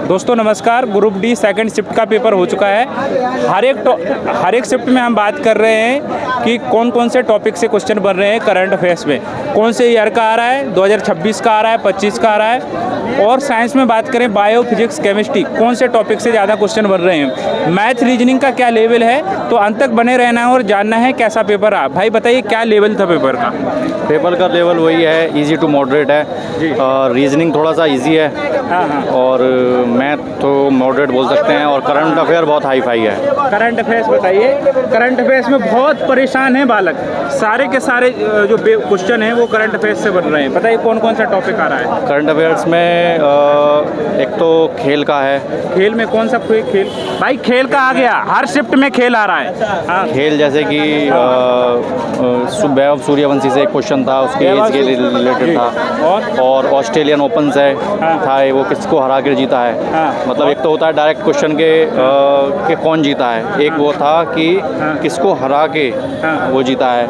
दोस्तों नमस्कार। Group D second shift का पेपर हो चुका है। हर एक शिफ्ट में हम बात कर रहे हैं कि कौन कौन से टॉपिक से क्वेश्चन बन रहे हैं करंट अफेयर्स में, कौन से ईयर का आ रहा है, 2026 का आ रहा है, 25 का आ रहा है। और साइंस में बात करें बायो, फिजिक्स, केमिस्ट्री, कौन से टॉपिक से ज़्यादा क्वेश्चन बन रहे हैं, मैथ रीजनिंग का क्या लेवल है। तो अंत तक बने रहना है और जानना है कैसा पेपर रहा। भाई बताइए क्या लेवल था पेपर का? पेपर का लेवल वही है, इजी टू मॉडरेट है। और रीजनिंग थोड़ा सा इजी है। हाँ। और मैथ तो मॉडरेट बोल सकते हैं। और करंट अफेयर बहुत हाई फाई है। करंट अफेयर्स बताइए। करंट अफेयर्स में बहुत परेशान है बालक, सारे के सारे जो क्वेश्चन हैं वो करंट अफेयर्स से बन रहे हैं। बताइए कौन कौन सा टॉपिक आ रहा है करंट अफेयर्स में? एक तो खेल का है। खेल में कौन सा खेल? भाई खेल का आ गया, हर शिफ्ट में खेल आ रहा है। हाँ। खेल जैसे कि वैभव सूर्यवंशी से एक क्वेश्चन था, उसके एज के रिलेटेड था। और ऑस्ट्रेलियन ओपन से था, वो किसको हरा कर जीता है। हाँ। मतलब एक तो होता है डायरेक्ट क्वेश्चन के कौन जीता है, एक वो था कि किसको हरा के वो जीता है।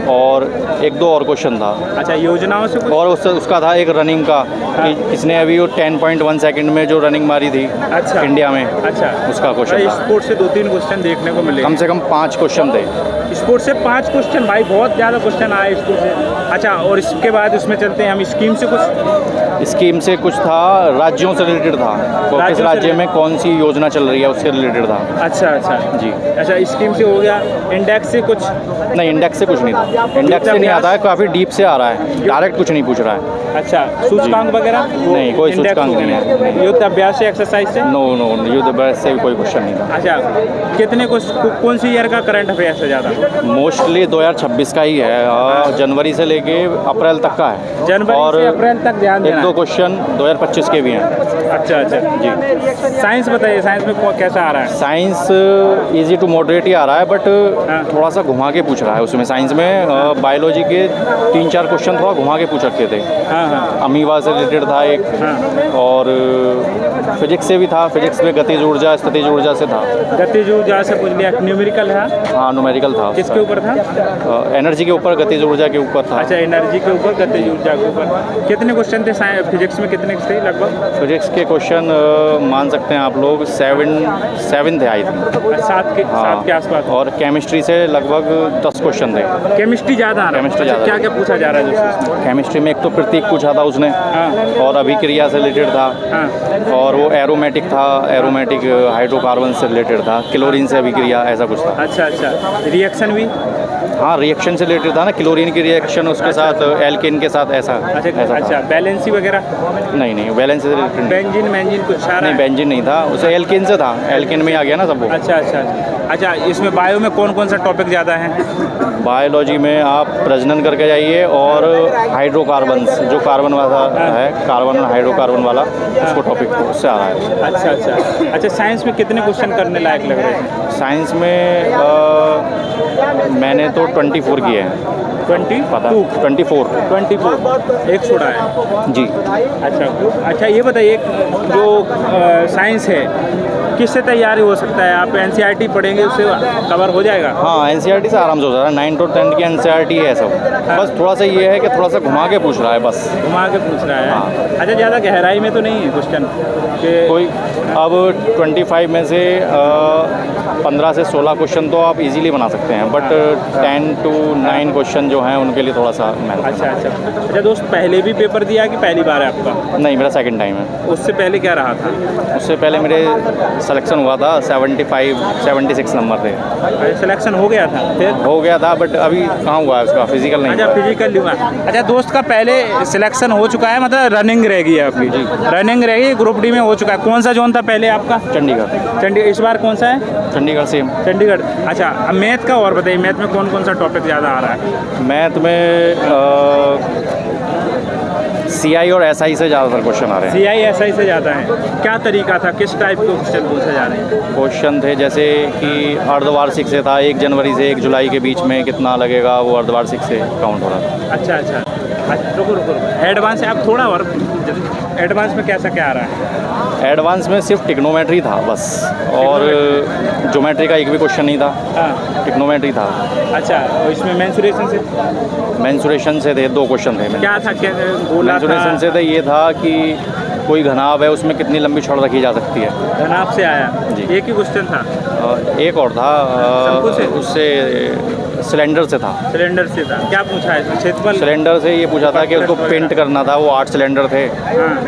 और एक दो और क्वेश्चन था। अच्छा, योजनाओं से कुछ? और उसका था एक रनिंग का कि किसने अभी वो 10.1 सेकंड में जो रनिंग मारी थी। अच्छा। इंडिया में। अच्छा, उसका क्वेश्चन था। स्पोर्ट्स से 2-3 क्वेश्चन देखने को मिले। कम से कम 5 क्वेश्चन थे। स्पोर्ट्स से 5 क्वेश्चन, भाई बहुत ज़्यादा क्वेश्चन आए स्पोर्ट्स से। अच्छा, और इसके बाद उसमें चलते हैं हम स्कीम से कुछ। स्कीम से कुछ था, राज्यों से रिलेटेड था। किस राज्य में कौन सी योजना चल रही है उससे रिलेटेड था। अच्छा अच्छा जी। अच्छा, स्कीम से हो गया। इंडेक्स से कुछ? नहीं, इंडेक्स से कुछ नहीं था। इंडेक्स से नहीं आता है, काफ़ी डीप से आ रहा है, डायरेक्ट कुछ नहीं पूछ रहा है। अच्छा, सूचकांक वगैरह? नहीं, कोई सूचकांक नहीं है। युद्ध अभ्यास से, एक्सरसाइज से? नो, युद्ध अभ्यास से कोई क्वेश्चन नहीं था। अच्छा, कितने कौन सी ईयर का करंट अफेयर्स है ज़्यादा? मोस्टली 2026 का ही है। जनवरी से लेके अप्रैल तक का है। जनवरी से अप्रैल तक ध्यान देना। एक दो क्वेश्चन 2025 के भी हैं। अच्छा अच्छा जी। साइंस बताइए, साइंस में कैसा आ रहा है? साइंस इजी टू मॉडरेट ही आ रहा है, बट थोड़ा सा घुमा के पूछ रहा है उसमें। साइंस में बायोलॉजी के 3-4 क्वेश्चन थोड़ा घुमा के पूछ रखे थे। हाँ। अमीबा से रिलेटेड था एक। और फिजिक्स से भी था। फिजिक्स में गतिज ऊर्जा, स्थितिज ऊर्जा से था। गतिज ऊर्जा से पूछ लिया। न्यूमेरिकल है? हाँ, न्यूमेरिकल था। किसके ऊपर था? एनर्जी के ऊपर, गतिज ऊर्जा के ऊपर था। अच्छा, एनर्जी के ऊपर, गतिज ऊर्जा के ऊपर। कितने क्वेश्चन थे फिजिक्स में? कितने थे लगभग? फिजिक्स के क्वेश्चन मान सकते हैं आप लोग 7 थे आई थिंक। 7 के आसपास। और केमिस्ट्री से लगभग 10 क्वेश्चन थे। केमिस्ट्री ज़्यादा आ रहा है? केमिस्ट्री ज़्यादा। क्या क्या पूछा जा रहा है दोस्तों? केमिस्ट्री में एक तो प्रतीक पूछा था उसने। और अभिक्रिया से रिलेटेड था। और वो एरोमेटिक था, एरोमेटिक हाइड्रोकार्बन से रिलेटेड था। क्लोरीन से अभिक्रिया, ऐसा कुछ था। अच्छा, रिएक्शन भी? हाँ, रिएक्शन से रिलेटेड था ना, क्लोरीन की रिएक्शन उसके साथ एल्केन के साथ, ऐसा। अच्छा, बैलेंसी वगैरह? नहीं, बैलेंस से रिलेटेड। बेंजीन कुछ आ रहा है? नहीं, बेंजीन नहीं था, उसे एल्केन से था। एल्केन में आ गया ना सब वो। अच्छा, इसमें बायो में कौन कौन सा टॉपिक ज़्यादा है? बायोलॉजी में आप प्रजनन करके जाइए। और हाइड्रोकार्बन, जो कार्बन वाला है, कार्बन हाइड्रोकार्बन वाला, उसको टॉपिक उससे आ रहा है। अच्छा, साइंस में कितने क्वेश्चन करने लायक लग रहे हैं? साइंस में मैंने तो 24 किए हैं। 24 एक छोड़ा है जी। अच्छा, ये बताइए जो साइंस है किससे तैयारी हो सकता है? आप एनसीईआरटी पढ़ेंगे उससे कवर हो जाएगा? हाँ, एनसीईआरटी से आराम से हो जाता है। 9 और 10 की एनसीईआरटी है सब। बस थोड़ा सा ये है कि थोड़ा सा घुमा के पूछ रहा है, बस घुमा के पूछ रहा है। हाँ। अच्छा, ज़्यादा गहराई में तो नहीं है क्वेश्चन कोई? अब 25 में से 15 से 16 क्वेश्चन तो आप इजीली बना सकते हैं, बट 10 to 9 क्वेश्चन जो हैं उनके लिए थोड़ा सा मेहनत। अच्छा दोस्त, पहले भी पेपर दिया कि पहली बार है आपका? नहीं, मेरा सेकंड टाइम है। उससे पहले क्या रहा था? उससे पहले मेरे सिलेक्शन हुआ था, 76 नंबर थे। सिलेक्शन हो गया था? फिर हो गया था, बट अभी कहाँ हुआ है उसका, फिजिकल नहीं। अच्छा, फिजिकल हुआ। अच्छा दोस्त का पहले सिलेक्शन हो चुका है, मतलब रनिंग रह गई है आपकी? रनिंग रह गई, ग्रुप डी में हो चुका है। कौन सा जोन था पहले आपका? चंडीगढ़। इस बार कौन सा है? चंडीगढ़ सेम। चंडीगढ़। अच्छा, अब मैथ का और बताइए, मैथ में कौन कौन सा टॉपिक ज़्यादा आ रहा है? मैथ में CI और SI से ज़्यादातर क्वेश्चन आ रहे हैं। CI SI से ज़्यादा है। क्या तरीका था, किस टाइप के क्वेश्चन पूछे जा रहे हैं? क्वेश्चन थे जैसे कि अर्धवार्षिक से था, 1 जनवरी से 1 जुलाई के बीच में कितना लगेगा, वो अर्धवार्षिक से काउंट हो रहा था। अच्छा, रुको। एडवांस आप थोड़ा और, एडवांस में कैसा क्या आ रहा है? एडवांस में सिर्फ टिग्नोमेट्री था बस। और ज्योमेट्री का एक भी क्वेश्चन नहीं था। टिग्नोमेट्री था। अच्छा, और इसमें मेंसुरेशन से थे 2 क्वेश्चन थे। क्या था? मेंसुरेशन से थे, ये था कि कोई घनाभ है उसमें कितनी लंबी छड़ रखी जा सकती है। धनाब से आया जी। एक ही क्वेश्चन था। एक और था शंकु से? उससे सिलेंडर से था। सिलेंडर से था, क्या पूछा है इसमें? क्षेत्रफल? सिलेंडर से ये पूछा था कि उसको पेंट करना था, वो 8 सिलेंडर थे,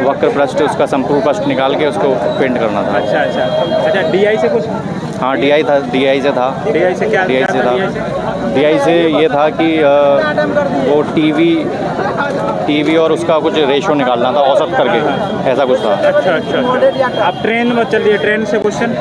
वक्र पृष्ठ उसका संपूर्ण पृष्ठ निकाल के उसको पेंट करना था। अच्छा अच्छा अच्छा, DI से कुछ? हाँ DI था, DI से था। DI से क्या DI से था, DI से? DI से ये था कि वो टीवी और उसका कुछ रेशो निकालना था औसत करके, ऐसा कुछ था। अच्छा अच्छा अच्छा। आप ट्रेन में चलिए, ट्रेन से क्वेश्चन?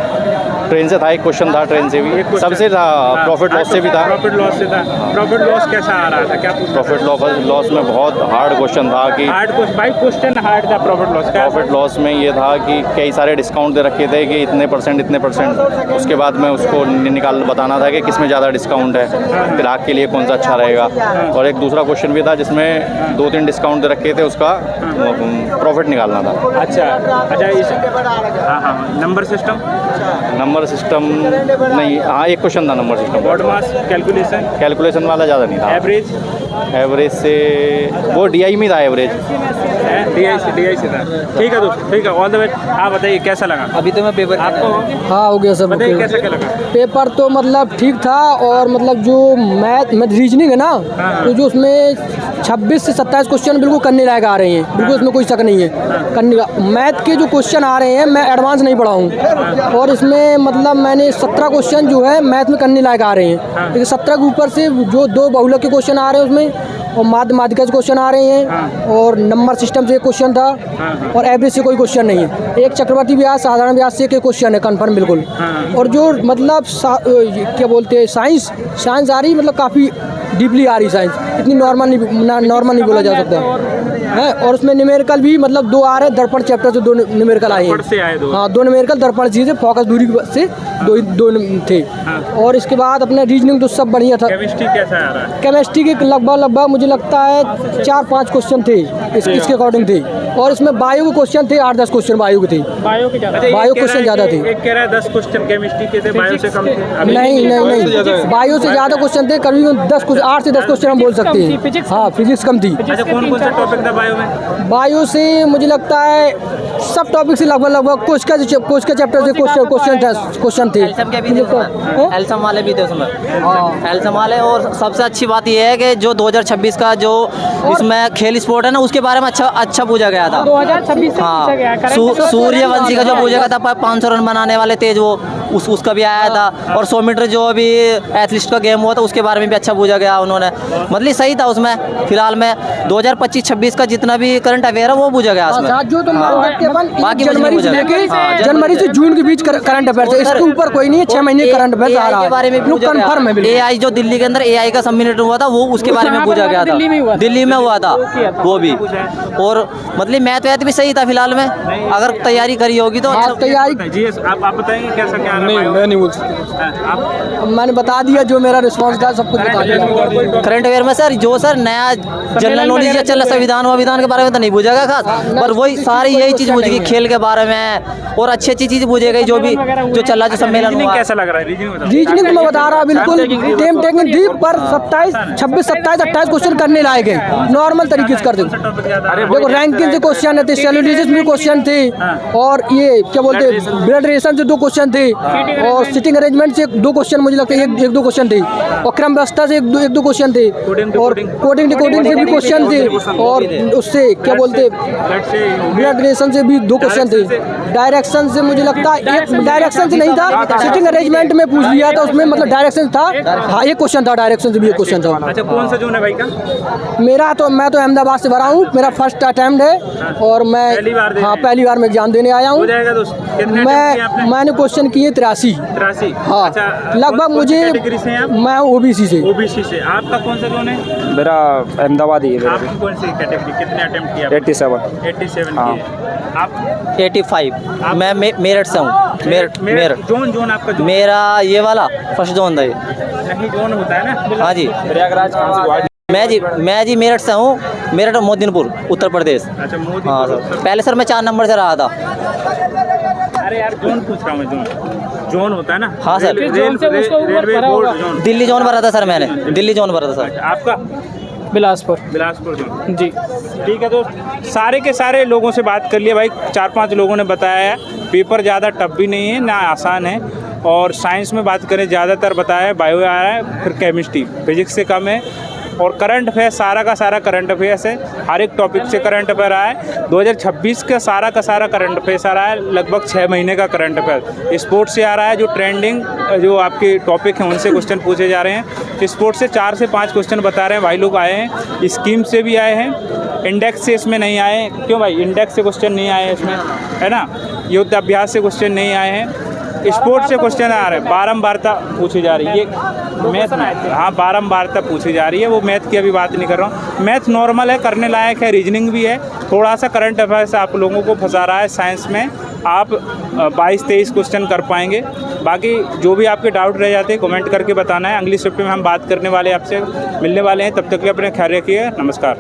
ट्रेन से था, एक क्वेश्चन था ट्रेन से भी, एक question। सबसे था, प्रॉफिट लॉस से भी था। प्रॉफिट लॉस से था। प्रॉफिट लॉस कैसा आ रहा था, क्या पूछा? प्रॉफिट लॉस में बहुत हार्ड क्वेश्चन था कि हार्ड क्वेश्चन भाई, क्वेश्चन हार्ड था प्रॉफिट लॉस का। प्रॉफिट लॉस में ये था कि कई सारे डिस्काउंट दे रखे थे कि इतने परसेंट, उसके बाद में उसको निकाल बताना था कि किस में ज़्यादा डिस्काउंट है, ग्राहक के लिए कौन सा अच्छा रहेगा। और एक दूसरा क्वेश्चन भी था जिसमें 2-3 डिस्काउंट दे रखे थे, उसका प्रॉफिट निकालना था। अच्छा अच्छा, इस हाँ हाँ, नंबर सिस्टम नहीं, हाँ एक क्वेश्चन था नंबर सिस्टम। बॉड मास कैलकुलेशन वाला ज़्यादा नहीं था। एवरेज से वो DI में था, एवरेज DI से था। ठीक है दोस्त, ठीक है, ऑल द बेस्ट। आप बताइए कैसा लगा अभी तो मैं पेपर आपको? हाँ हो गया सब। बताइए कैसा क्या लगा? पेपर तो मतलब ठीक था, और मतलब जो मैथ रीजनिंग है ना, तो जो उसमें 26 से 27 क्वेश्चन बिल्कुल करने लायक आ रहे हैं, बिल्कुल उसमें कोई शक नहीं है करने का। मैथ के जो क्वेश्चन आ रहे हैं, मैं एडवांस नहीं पढ़ा हूँ, और इसमें मतलब मैंने 17 क्वेश्चन जो है मैथ में करने लायक आ रहे हैं, लेकिन 17 के ऊपर से जो 2 बहुलक के क्वेश्चन आ रहे हैं उसमें, और माध्यमिका से क्वेश्चन आ रहे हैं, और नंबर सिस्टम से एक क्वेश्चन था, और एवरेज से कोई क्वेश्चन नहीं है। एक चक्रवर्ती ब्याज, साधारण ब्याज से एक क्वेश्चन है कन्फर्म बिल्कुल। और जो मतलब क्या बोलते हैं, साइंस आ रही, मतलब काफ़ी डीपली आ रही साइंस, इतनी नॉर्मल नहीं बोला जा सकता है। और उसमें न्यूमेरिकल भी मतलब 2 आ रहे हैं, दर्पण चैप्टर से 2 न्यूमेरिकल आए हैं। हाँ 2 न्यूमेरिकल दर्पण चीज़ है, फोकस दूरी से 2 थे। और इसके बाद अपने रीजनिंग तो सब बढ़िया था। केमिस्ट्री कैसा आ रहा है? केमिस्ट्री के लगभग मुझे लगता है 4-5 क्वेश्चन थे इसके अकॉर्डिंग थे, और इसमें बायो के क्वेश्चन थे, 8-10 क्वेश्चन बायो के थे। बायो क्वेश्चन ज़्यादा थे। एक कह रहा है 10 क्वेश्चन केमिस्ट्री के थे, बायो से कम थे। नहीं, बायो से ज़्यादा क्वेश्चन थे, करीबन 8 से 10 क्वेश्चन हम बोल सकते हैं। हाँ फिजिक्स कम थी। अच्छा, कौन कौन सा टॉपिक था बायो में? बायो से मुझे लगता है सब टॉपिक से लगभग कोश का चैप्टर से क्वेश्चन थे। एल्सम वाले भी थे उसमें, एल्सम वाले। और सबसे अच्छी बात यह है कि जो 2026 का जो इसमें खेल स्पोर्ट है ना, उसके बारे में अच्छा पूछा गया था। 2026 हाँ, सूर्यवंशी का जो पूछा गया था 500 रन बनाने वाले तेज, वो उसका भी आया था। और 100 मीटर जो अभी एथलीट का गेम हुआ था, उसके बारे में भी अच्छा पूछा गया उन्होंने, मतलब सही था उसमें। फिलहाल में 2025-26 का जितना भी करंट अफेयर है वो पूछा गया उसमें। बाकी जनवरी से जून के बीच करंट अफेयर है, इसके ऊपर कोई नहीं है। 6 महीने करंट अफेयर आ रहा है, बारे में कंफर्म है। AI जो दिल्ली के अंदर AI का सम्मेलन हुआ था, वो उसके बारे में पूछा गया था, दिल्ली में हुआ था वो भी। और मतलब मैथ भी सही था फिलहाल में, अगर तैयारी करी होगी तो तैयारी। जी आप बताएंगे कैसा क्या? मैं नहीं बोल सकता, मैंने बता दिया जो मेरा रिस्पॉन्स था, सब कुछ बता दिया। करंट अफेयर में सर जो सर नया जनरल नॉलेज चल रहा, संविधान के बारे में तो नहीं पूछेगा खास, पर वही सारी यही चीज़ पूछेगी, खेल के बारे में और अच्छी चीज़ पूछेगी, जो चल रहा, जो सम्मेलन हुआ। कैसा लग रहा है रीजनिंग? मैं बता रहा बिल्कुल टेम टेकिंग थी, पर 26, 28 क्वेश्चन करने लायक है, नॉर्मल तरीके से कर दो। देखो रैंकिंग से क्वेश्चन थे, सेल्यूलिसिस में क्वेश्चन थे, और ये क्या बोलते हैं ब्लड रिलेशन से 2 क्वेश्चन थे, और सिटिंग अरेंजमेंट से 2 क्वेश्चन मुझे लगता है 1-2 क्वेश्चन थे, और क्रम व्यवस्था से 1-2 क्वेश्चन थे, और कोडिंग डिकोडिंग से भी क्वेश्चन थे, और उससे क्या बोलते ब्लड रिलेशन से भी 2 क्वेश्चन थे। डायरेक्शन से मुझे लगता है एक डायरेक्शन से नहीं था, सिटिंग अरेंजमेंट में पूछ लिया था, उसमें मतलब डायरेक्शन था। हाँ एक क्वेश्चन था, डायरेक्शन से भी एक क्वेश्चन था। अच्छा, कौन सा जोन है भाई का? मैं तो अहमदाबाद से भरा हूँ, मेरा फर्स्ट अटेम्प्ट है, और मैं पहली बार में एग्जाम देने आया हूँ। मैंने क्वेश्चन किए 83। हाँ लगभग मुझे, मैं OBC से। आपका कौन सा जोन है? मेरा अहमदाबाद ही है। आपकी कौन सी कैटेगरी, कितने अटेम्प्ट किया? 87 हाँ। आप 85। मैं मेरठ से हूँ। मेरठ जोन आपका जोन? मेरा ये वाला फर्स्ट जोन था ये। नहीं जोन होता है ना? हाँ जी। प्रयागराज मैं जी मेरठ से हूँ, मेरठ मोदीपुर उत्तर प्रदेश। अच्छा मोदी। हाँ सर, पहले सर मैं 4 नंबर से रहा था। अरे यार जोन पूछ रहा हूँ मैं, जोन होता है ना? हाँ sir, railway board zone. Delhi zone भरा था सर, मैंने दिल्ली जोन भरा था सर। आपका बिलासपुर बिलासपुर जोन। जी। ठीक है, तो सारे के सारे लोगों से बात कर लिया भाई। 4-5 लोगों ने बताया है पेपर ज़्यादा टफ भी नहीं है ना आसान है। और साइंस में बात करें ज़्यादातर बताया है बायो आ रहा है, फिर केमिस्ट्री, फिजिक्स से कम है। और करंट अफेयर्स सारा का सारा करंट अफेयर्स है, हर एक टॉपिक से करंट अफेयर आया है। 2026 का सारा करंट अफेयर्स आ रहा है, लगभग 6 महीने का करंट अफेयर। स्पोर्ट्स से आ रहा है, जो ट्रेंडिंग जो आपके टॉपिक हैं उनसे क्वेश्चन पूछे जा रहे हैं। स्पोर्ट्स से 4 से 5 क्वेश्चन बता रहे हैं भाई लोग आए हैं। स्कीम से भी आए हैं, इंडेक्स से इसमें नहीं आए। क्यों भाई? इंडेक्स से क्वेश्चन नहीं आए इसमें, है ना। युद्ध अभ्यास से क्वेश्चन नहीं आए हैं। स्पोर्ट्स से क्वेश्चन आ रहे हैं, बारंबारता पूछी जा रही है। ये मैथ, हाँ बारंबारता पूछी जा रही है। वो मैथ की अभी बात नहीं कर रहा हूँ। मैथ नॉर्मल है, करने लायक है, रीजनिंग भी है। थोड़ा सा करंट अफेयर्स आप लोगों को फंसा रहा है साइंस में। आप 22-23 क्वेश्चन कर पाएंगे। बाकी जो भी आपके डाउट रह जाते हैं कमेंट करके बताना है। अगली शिफ्ट में हम बात करने वाले आपसे मिलने वाले हैं। तब तक के अपने ख्याल रखिए। नमस्कार।